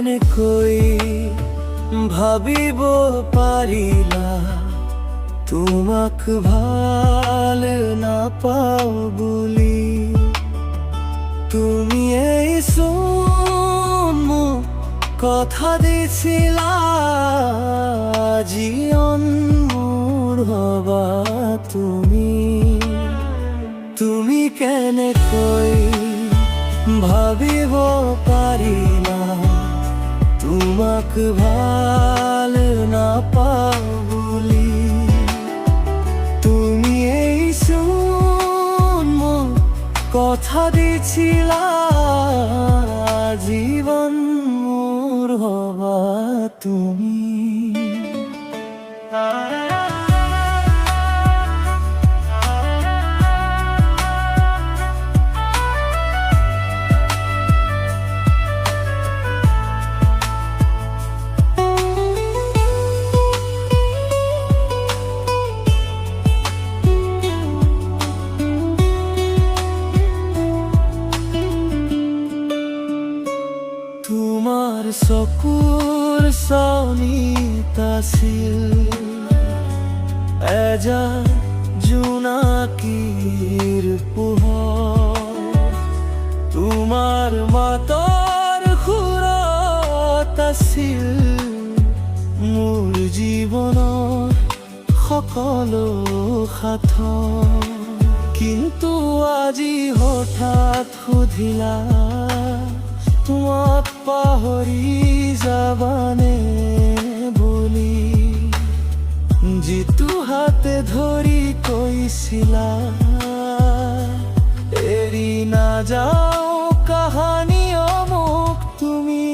কেনেকৈ ভাবিব পাৰিলা তোমাক ভাল নাপাওঁ বুলি। তুমি এইচোন মোক কথা দিছিলা জীৱন মোৰ হবা তুমি। তুমি কেনেকৈ ভাবিব পাৰিলা তোমাক ভাল নাপাওঁ বুলি। তুমি এইচোন মোক কথা দিছিলা জীৱন মোৰ হবা তুমি। তোমাৰ চকুৰ চাৱনিত আছিল এজাক জোনাকীৰ পোহৰ। তোমাৰ মাতৰ সুৰত আছিল মোৰ জীৱনৰ সকলো সাথৰ। কিন্তু আজি হঠাৎ সুধিলা তোমাক পাহৰি যাবানে বুলি। যিটো হাতে ধৰি কৈছিলা এৰি নাযাওঁ কাহানী মোক তুমি।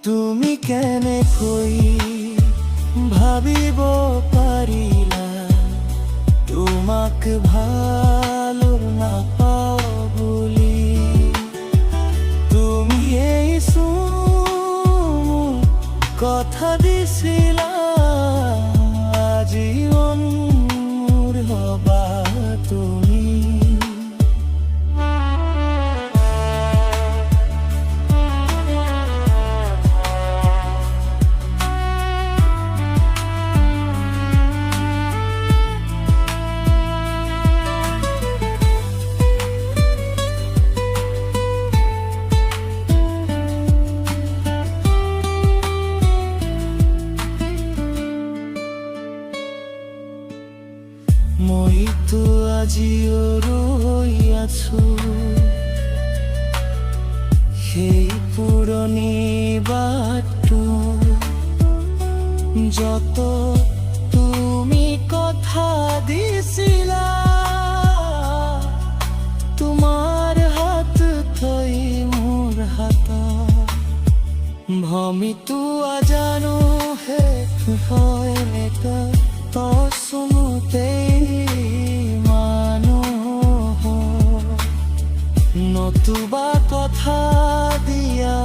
তুমি কেনেকৈ ভাবিব পাৰিলা তোমাক ভাল নাপাওঁ বুলি। তুমি এইচোন কথা দিছিলা জীৱন মোৰ হবা তুমি। মইতো আজিও ৰৈ আছো সেই পুৰণি বাটটো যত তুমি কথা দিছিলা তোমাৰ হাত থৈ মোৰ হাতত। ভমিতো আজানো শেষ হয় নেকা তচুমতেই মানুহ নতুবা কথা দিয়া